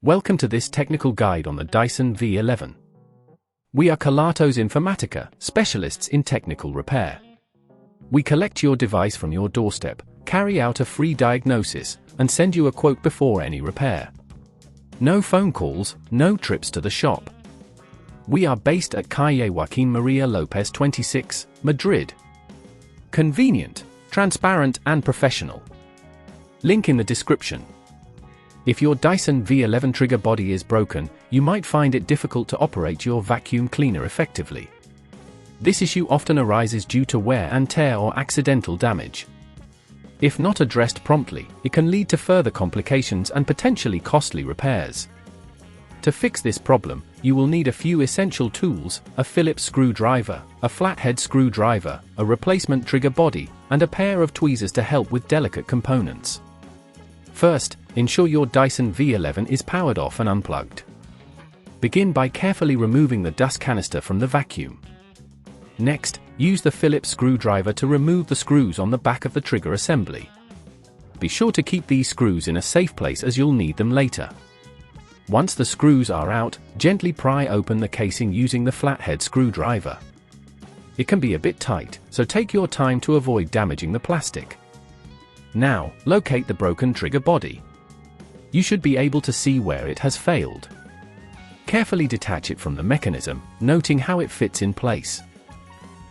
Welcome to this technical guide on the Dyson V11. We are Kelatos Informatica, specialists in technical repair. We collect your device from your doorstep, carry out a free diagnosis, and send you a quote before any repair. No phone calls, no trips to the shop. We are based at Calle Joaquín María López 26, Madrid. Convenient, transparent and professional. Link in the description. If your Dyson V11 trigger body is broken, you might find it difficult to operate your vacuum cleaner effectively. This issue often arises due to wear and tear or accidental damage. If not addressed promptly, it can lead to further complications and potentially costly repairs. To fix this problem, you will need a few essential tools: a Phillips screwdriver, a flathead screwdriver, a replacement trigger body, and a pair of tweezers to help with delicate components. First, ensure your Dyson V11 is powered off and unplugged. Begin by carefully removing the dust canister from the vacuum. Next, use the Phillips screwdriver to remove the screws on the back of the trigger assembly. Be sure to keep these screws in a safe place as you'll need them later. Once the screws are out, gently pry open the casing using the flathead screwdriver. It can be a bit tight, so take your time to avoid damaging the plastic. Now, locate the broken trigger body. You should be able to see where it has failed. Carefully detach it from the mechanism, noting how it fits in place.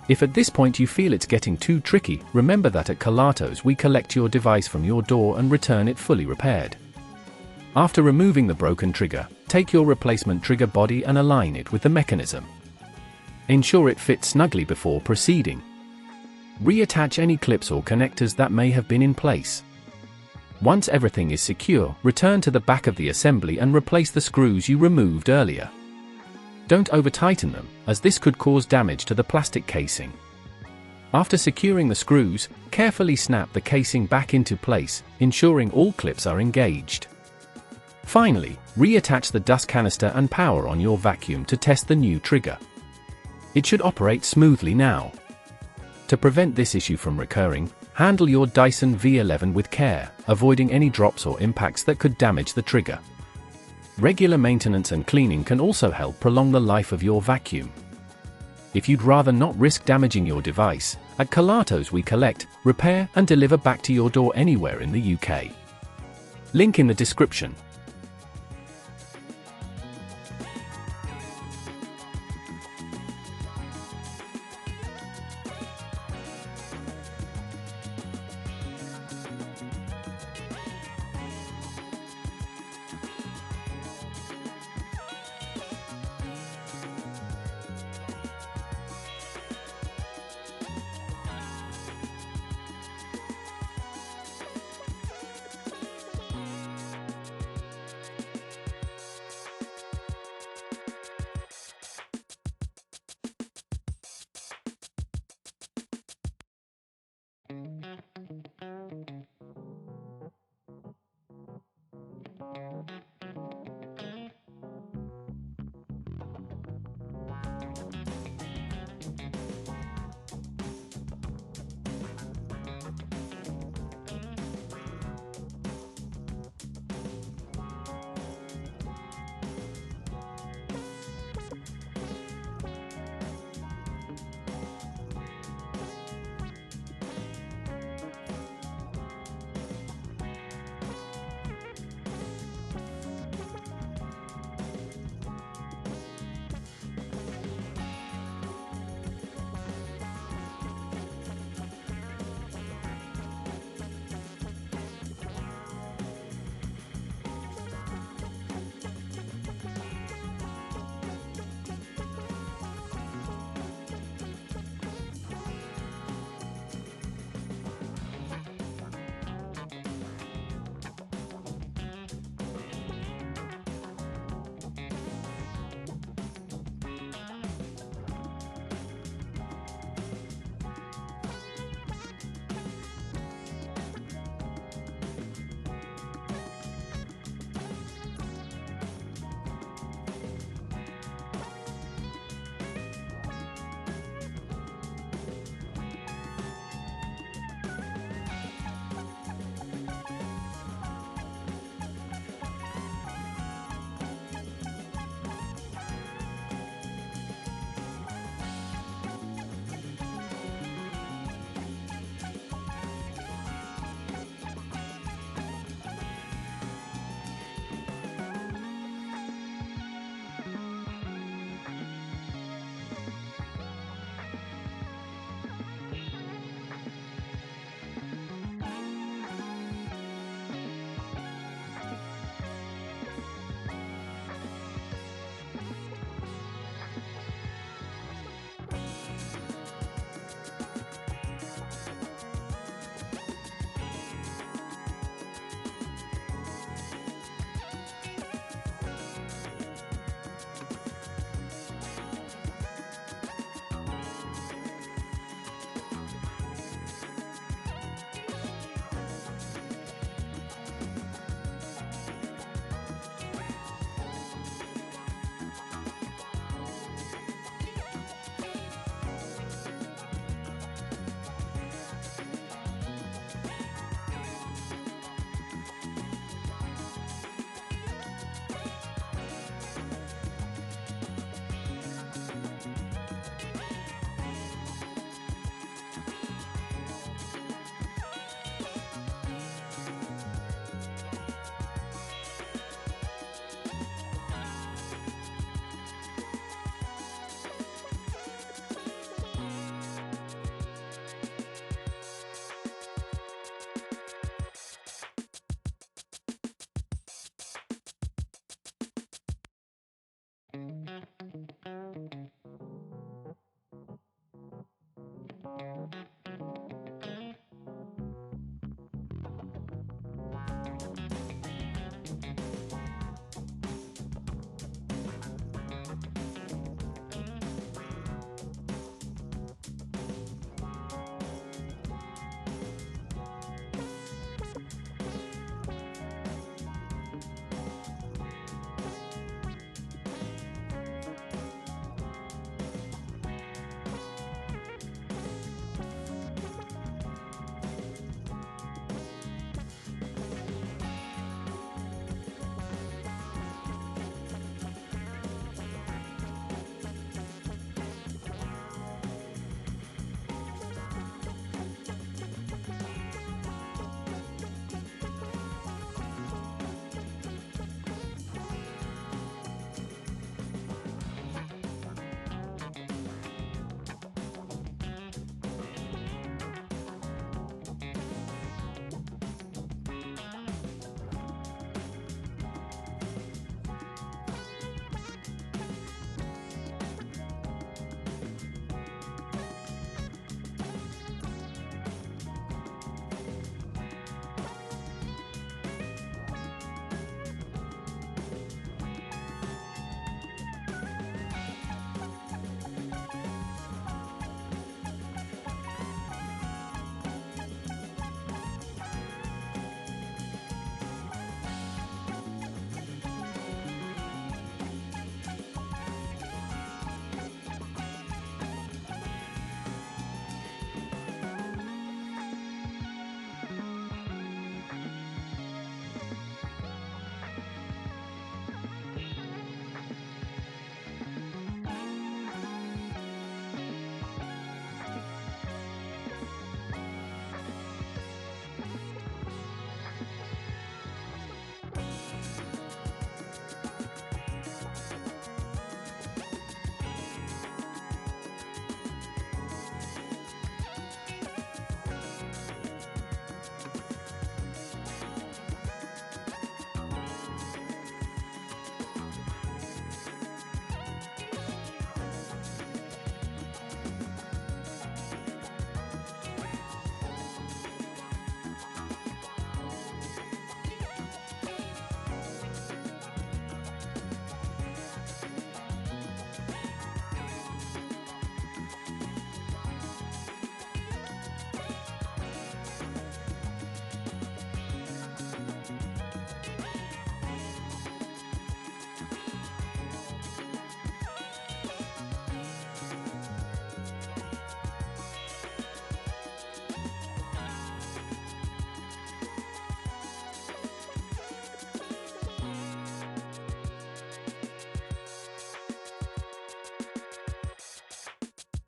If at this point you feel it's getting too tricky, remember that at Kelatos we collect your device from your door and return it fully repaired. After removing the broken trigger, take your replacement trigger body and align it with the mechanism. Ensure it fits snugly before proceeding. Reattach any clips or connectors that may have been in place. Once everything is secure, return to the back of the assembly and replace the screws you removed earlier. Don't over-tighten them, as this could cause damage to the plastic casing. After securing the screws, carefully snap the casing back into place, ensuring all clips are engaged. Finally, reattach the dust canister and power on your vacuum to test the new trigger. It should operate smoothly now. To prevent this issue from recurring, handle your Dyson V11 with care, avoiding any drops or impacts that could damage the trigger. Regular maintenance and cleaning can also help prolong the life of your vacuum. If you'd rather not risk damaging your device, at Kelatos we collect, repair and deliver back to your door anywhere in the UK. Link in the description.